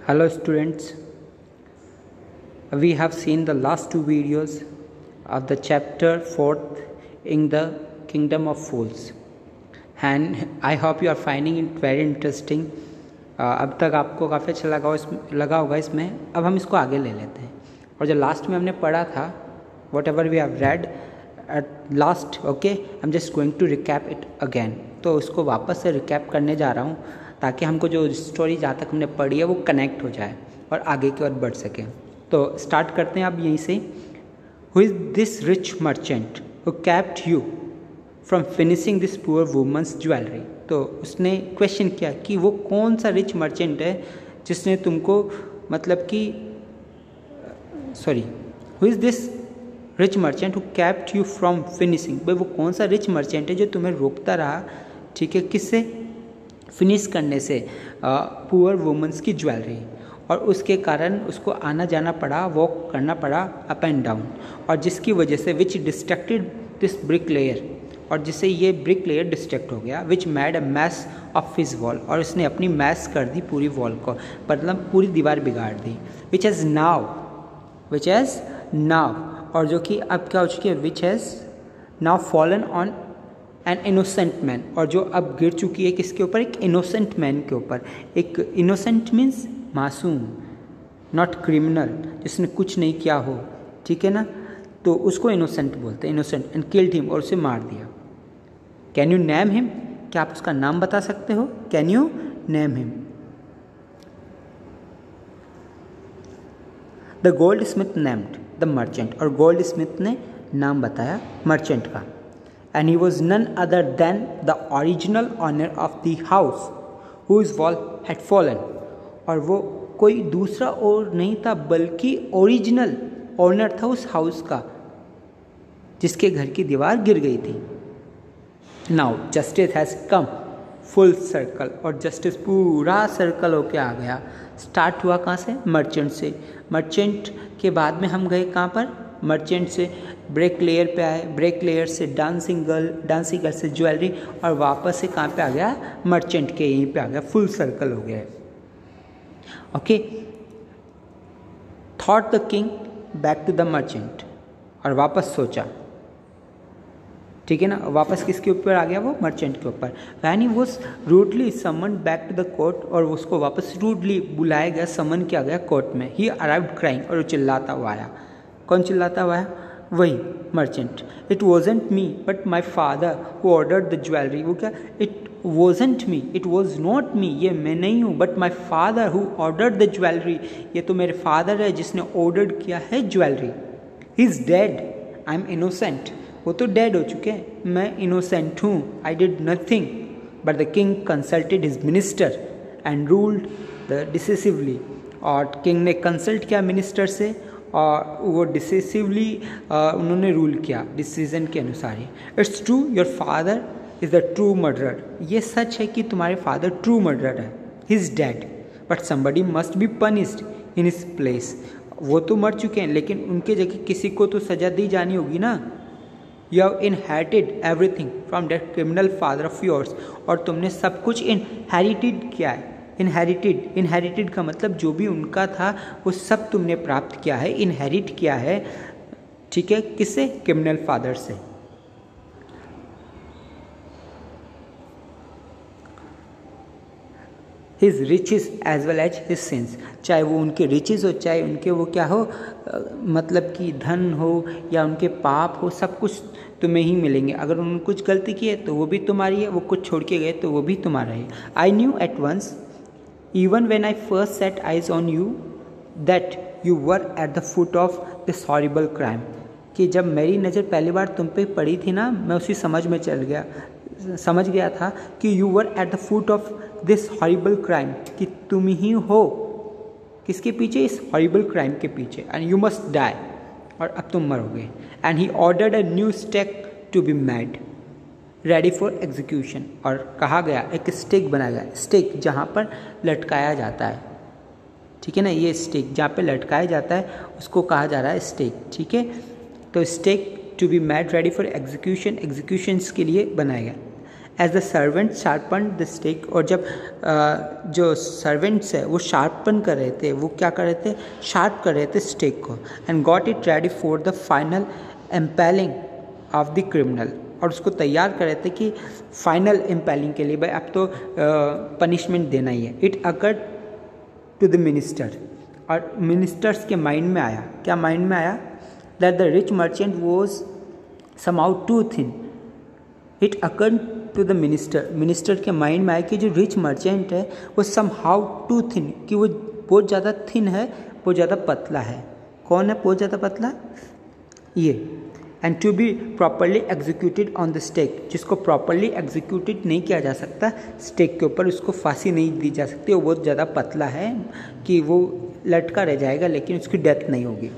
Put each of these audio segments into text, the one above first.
Hello students, we have seen the last two videos of the chapter 4th in the Kingdom of Fools and I hope you are finding it very interesting. अब तक आपको काफ़ी अच्छा लगा होगा इसमें. अब हम इसको आगे ले लेते हैं और जो लास्ट में हमने पढ़ा था whatever we have read at last, okay, I am just going to recap it again. तो उसको वापस से रिकैप करने जा रहा हूँ ताकि हमको जो स्टोरी जहाँ तक हमने पढ़ी है वो कनेक्ट हो जाए और आगे की ओर बढ़ सके. तो स्टार्ट करते हैं आप यहीं से. Who is this rich merchant who kept you from finishing this poor women's jewellery. तो उसने क्वेश्चन किया कि वो कौन सा रिच मर्चेंट है जिसने तुमको मतलब कि who is this rich merchant who kept you from finishing. भाई वो कौन सा रिच मर्चेंट है जो तुम्हें रोकता रहा, ठीक है, किससे, फिनिश करने से पुअर वुमेंस की ज्वेलरी. और उसके कारण उसको आना जाना पड़ा, वॉक करना पड़ा अप एंड डाउन, और जिसकी वजह से which distracted this brick layer, और जिससे ये ब्रिक लेयर डिस्ट्रैक्ट हो गया. Which made a mess of his wall, और उसने अपनी मैस कर दी पूरी वॉल को, मतलब पूरी दीवार बिगाड़ दी. विच हैज़ नाउ, और जो कि अब क्या हो चुकी है, which has now fallen on an innocent man, और जो अब गिर चुकी है किसके ऊपर, एक इनोसेंट मैन के ऊपर. एक इनोसेंट मीन्स मासूम, नॉट क्रिमिनल, जिसने कुछ नहीं किया हो, ठीक है ना, तो उसको इनोसेंट बोलते हैं, इनोसेंट. एंड किल्ड हिम, और उसे मार दिया. कैन यू नेम हिम, क्या आप उसका नाम बता सकते हो, can you name him. The gold Smith named the merchant, और गोल्ड स्मिथ ने नाम बताया मर्चेंट का. And he was none other than the original owner of the house whose wall had fallen. और वो कोई दूसरा और नहीं था बल्कि ओरिजिनल ओनर था उस हाउस का जिसके घर की दीवार गिर गई थी. Now justice has come full circle, और जस्टिस पूरा सर्कल होके आ गया. स्टार्ट हुआ कहाँ से, मर्चेंट से. मर्चेंट के बाद में हम गए कहाँ पर, मर्चेंट से ब्रेक लेयर पे आए, ब्रेक लेयर से डांसिंग गर्ल से ज्वेलरी, और वापस से कहाँ पे आ गया, मर्चेंट के यहीं पे आ गया. फुल सर्कल हो गया. Okay, thought the king back to the merchant, और वापस सोचा, ठीक है ना, वापस किसके ऊपर आ गया, वो मर्चेंट के ऊपर. When he was rudely summon back to the court, और उसको वापस रूडली बुलाया गया, समन किया गया कोर्ट में. ही अराइव्ड क्राइंग, और वो चिल्लाता हुआ आया. कौन चिल्लाता हुआ है, वही merchant. It wasn't me but my father who ordered the jewellery. वो क्या, it wasn't me, it was not me, ये मैं नहीं हूँ, but my father who ordered the jewellery, ये तो मेरे फादर है जिसने ऑर्डर किया है jewellery. He is dead, I am innocent, वो तो डेड हो चुके हैं, मैं इनोसेंट हूँ, I did nothing. But the king consulted his minister and ruled the decisively, और किंग ने कंसल्ट किया मिनिस्टर से और वो डिसिसिवली उन्होंने रूल किया डिसीजन के अनुसार ही. It's true your father is the true murderer, ये सच है कि तुम्हारे फादर ट्रू मर्डरर है. He is dead but somebody must be punished in his place. वो तो मर चुके हैं लेकिन उनके जगह किसी को तो सजा दी जानी होगी ना. You have inherited everything from that criminal father of yours, और तुमने सब कुछ इनहेरिटेड किया है. इनहेरिटेड का मतलब जो भी उनका था वो सब तुमने प्राप्त किया है, इनहेरिट किया है, ठीक है, किससे, क्रिमिनल फादर से. His riches as well as his sins, चाहे वो उनके रिचेस हो, चाहे उनके वो क्या हो, मतलब कि धन हो या उनके पाप हो, सब कुछ तुम्हें ही मिलेंगे. अगर उन्होंने कुछ गलती की है तो वो भी तुम्हारी है, वो कुछ छोड़ के गए तो वो भी तुम्हारा है. I knew at once even when I first set eyes on you that you were at the foot of this horrible crime, कि जब मेरी नज़र पहली बार तुम पे पड़ी थी ना, मैं उसी समझ गया था कि you were at the foot of this horrible crime, कि तुम ही हो किसके पीछे, इस horrible crime के पीछे, and you must die, और अब तुम मरोगे. and he ordered a new stake to be made ready for execution, और कहा गया एक स्टेक बनाया गया, स्टेक जहाँ पर लटकाया जाता है, ठीक है ना, ये स्टेक जहाँ पे लटकाया जाता है उसको कहा जा रहा है स्टेक, ठीक है. तो stake to be made ready for execution, executions के लिए बनाया गया. As the servant sharpen the stick, और जब जो सर्वेंट्स है वो शार्पन कर रहे थे, वो क्या कर रहे थे, शार्प कर रहे थे स्टिक को, and got it ready for the final impaling of the criminal, और उसको तैयार कर रहे थे कि फाइनल एम्पेलिंग के लिए भाई अब तो पनिशमेंट देना ही है। It occurred to the minister, और मिनिस्टर्स के माइंड में आया, क्या माइंड में आया, that the rich merchant was somehow too thin. It occurred to the minister, minister के माइंड में आया कि जो रिच मर्चेंट है वो समहाउ टू थिन, कि वो बहुत ज़्यादा थिन है, बहुत ज़्यादा पतला है। कौन है बहुत ज़्यादा पतला, ये, and to be properly executed on the stake, जिसको प्रॉपरली एग्जीक्यूटेड नहीं किया जा सकता स्टेक के ऊपर, उसको फांसी नहीं दी जा सकती, वो बहुत ज़्यादा पतला है कि वो लटका रह जाएगा लेकिन उसकी डेथ नहीं होगी।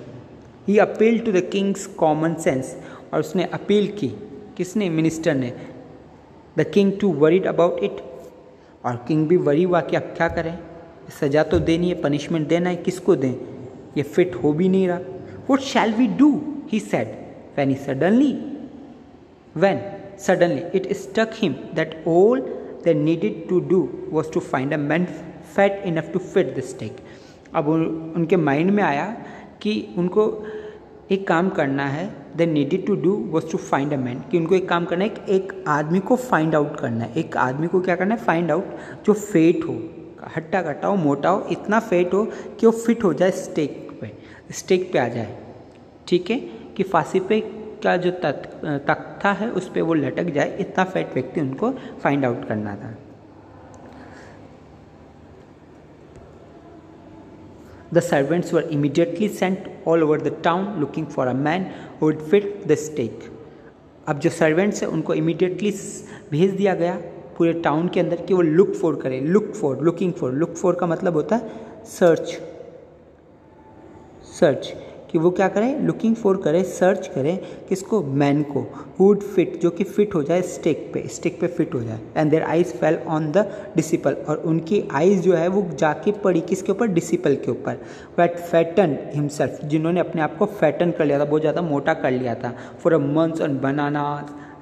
He appeal to the king's common sense, और उसने अपील की, किसने, मिनिस्टर ने, the king to worried about it, और किंग भी वरी हुआ कि अब क्या करें, सज़ा तो देनी है, पनिशमेंट देना है, किसको दें, ये फिट हो भी नहीं रहा। What shall we do, he said, when suddenly it struck him that all they needed to do was to find a man fat enough to fit the stake। अब उनके माइंड में आया कि उनको एक काम करना है, they needed to do was to find a man, कि उनको एक काम करना है, एक आदमी को फाइंड आउट करना है, एक आदमी को क्या करना है, फाइंड आउट, जो फेट हो, हट्टा कट्टा हो, मोटा हो, इतना फेट हो कि वो फिट हो जाए स्टेक पे आ जाए, ठीक है, कि फांसी पे का जो तख्ता है उस पर वो लटक जाए, इतना फैट व्यक्ति उनको फाइंड आउट करना था। The servants were immediately sent all over the town looking for a man who would fit the stake. अब जो सर्वेंट्स है उनको इमीडिएटली भेज दिया गया पूरे टाउन के अंदर कि वो लुक फॉर का मतलब होता है सर्च, कि वो क्या करें, लुकिंग फॉर करें, सर्च करें, किसको, मैन को, वुड फिट, जो कि फिट हो जाए स्टेक पे फिट हो जाए। And their eyes fell on the disciple, और उनकी आइज जो है वो जाके पड़ी किसके ऊपर, डिसिपल के ऊपर। वैट फैटन हिमसेल्फ, जिन्होंने अपने आप को फैटन कर लिया था, बहुत ज़्यादा मोटा कर लिया था, for a months on banana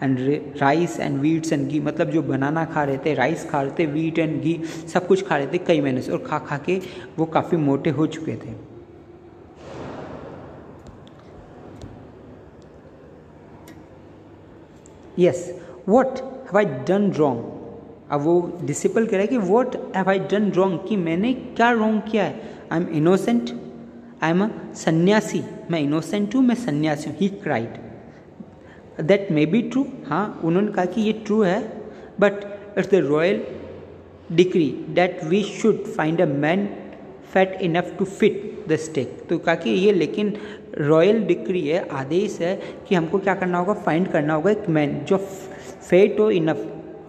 and rice and wheats and ghee, मतलब जो बनाना खा रहे थे, राइस खा रहे थे, वीट एंड घी सब कुछ खा रहे थे कई महीने से, और खा के वो काफ़ी मोटे हो चुके थे। Yes, what have I done wrong, अब वो डिसिपल कह रहा है कि what have I done wrong, कि मैंने क्या रॉन्ग किया है। I am innocent, I am a sannyasi, मैं इनोसेंट हूँ, मैं सन्यासी हूँ। He cried, that may be true, हाँ उन्होंने कहा कि ये ट्रू है, but it's the royal decree that we should find a man fat enough to fit the stake. तो कहा कि ये लेकिन रॉयल डिक्री है, आदेश है कि हमको क्या करना होगा, फाइंड करना होगा एक मैन जो फेट हो इनफ,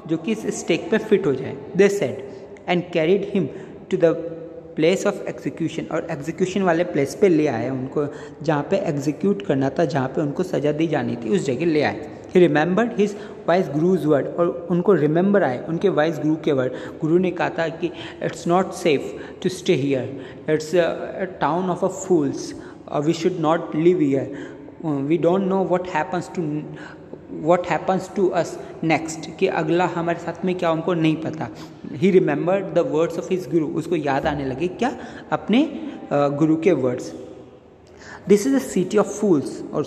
जो कि इस स्टेक पे फिट हो जाए। They said and carried him to the place of execution, और एग्जीक्यूशन वाले प्लेस पे ले आए उनको, जहाँ पे एग्जीक्यूट करना था, जहाँ पे उनको सज़ा दी जानी थी, उस जगह ले आए। He remembered his wise guru's word, और उनको रिमेंबर आए उनके वाइस गुरु के वर्ड। गुरु ने कहा था कि it's not safe to stay here, it's a town of a fools, we should not live here, we don't know what happens to us next, कि अगला हमारे साथ में क्या उनको नहीं पता। He remembered the words of his guru, उसको याद आने लगे क्या, अपने गुरु के words. This is a city of fools, और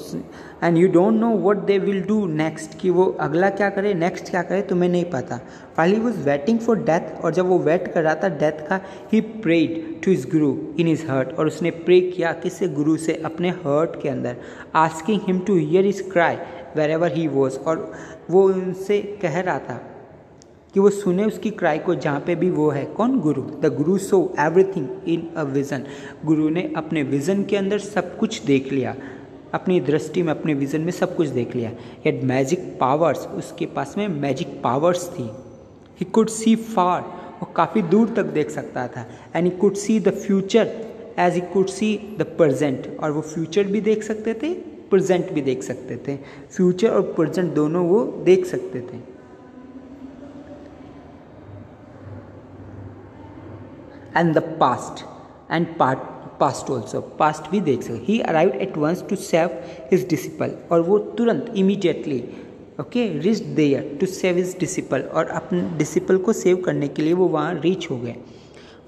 and you don't know what they will do next, कि वो अगला क्या करे, नेक्स्ट क्या करे, तुम्हें नहीं पता। while he was waiting for death, और जब वो वेट कर रहा था डेथ का, he prayed to his guru in his heart, और उसने प्रे किया किससे, गुरु से, अपने हर्ट के अंदर, asking him to hear his cry wherever he was, और वो उनसे कह रहा था कि वो सुने उसकी क्राई को जहाँ पे भी वो है, कौन, गुरु। The Guru so everything in a vision, गुरु ने अपने विजन के अंदर सब कुछ देख लिया, अपनी दृष्टि में, अपने विजन में सब कुछ देख लिया। येट मैजिक पावर्स, उसके पास में मैजिक पावर्स थी। ही कुड सी फार, वो काफ़ी दूर तक देख सकता था। And he could see the future as he could see the present, और वो फ्यूचर भी देख सकते थे, प्रेजेंट भी देख सकते थे, फ्यूचर और प्रेजेंट दोनों वो देख सकते थे। And the past and past also, past भी देख सकते। He arrived at once to save his disciple, और वो तुरंत immediately okay, reach there to save his disciple, और अपने डिसिपल को सेव करने के लिए वो वहाँ रीच हो गए।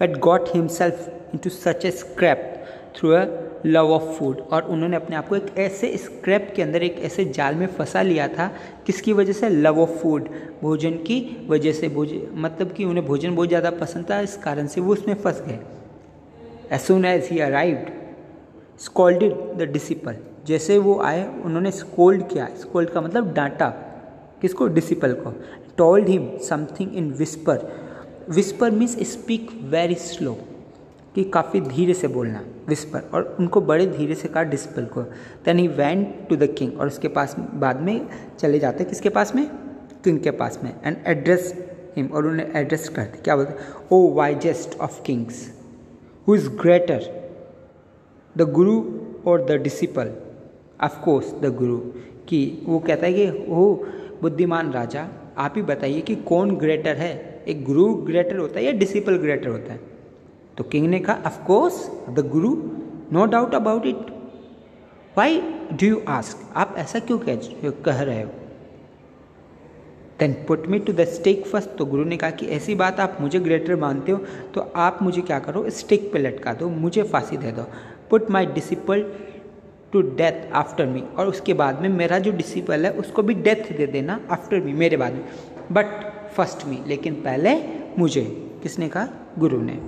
But got himself into such A scrap through a love of food, और उन्होंने अपने आप को एक ऐसे स्क्रैप के अंदर, एक ऐसे जाल में फंसा लिया था, किसकी वजह से? लव ऑफ फूड, भोजन की वजह से। मतलब कि उन्हें भोजन बहुत ज़्यादा पसंद था, इस कारण से वो उसमें फंस गए। As soon as he arrived scolded the disciple, जैसे वो आए उन्होंने स्कोल्ड किया। स्कोल्ड का मतलब डांटा, किसको? डिसिपल को। Told him something in whisper, whisper means speak very slow, कि काफ़ी धीरे से बोलना, विस्पर, और उनको बड़े धीरे से कहा डिसिपल को। Then he went to the king, और उसके पास बाद में चले जाते, किसके पास में? किंग के पास में। एंड एड्रेस हिम, और उन्हें एड्रेस करते, क्या बोलते? O wisest of kings, who is greater, the guru और द डिसिपल? ऑफकोर्स द गुरु, कि वो कहता है कि वो बुद्धिमान राजा, आप ही बताइए कि कौन ग्रेटर है, एक गुरु ग्रेटर होता है या डिसिपल ग्रेटर होता है? तो किंग ने कहा of course the guru, no doubt about it. Why do you ask, आप ऐसा क्यों कह रहे हो? Then put me to the stake first, तो गुरु ने कहा कि ऐसी बात आप मुझे ग्रेटर मानते हो तो आप मुझे क्या करो, स्टेक पे लटका दो, मुझे फांसी दे दो। Put my disciple to death after me, और उसके बाद में मेरा जो डिसिपल है उसको भी डेथ दे देना, आफ्टर मी, मेरे बाद में। बट फर्स्ट मी, लेकिन पहले मुझे। किसने कहा? गुरु ने।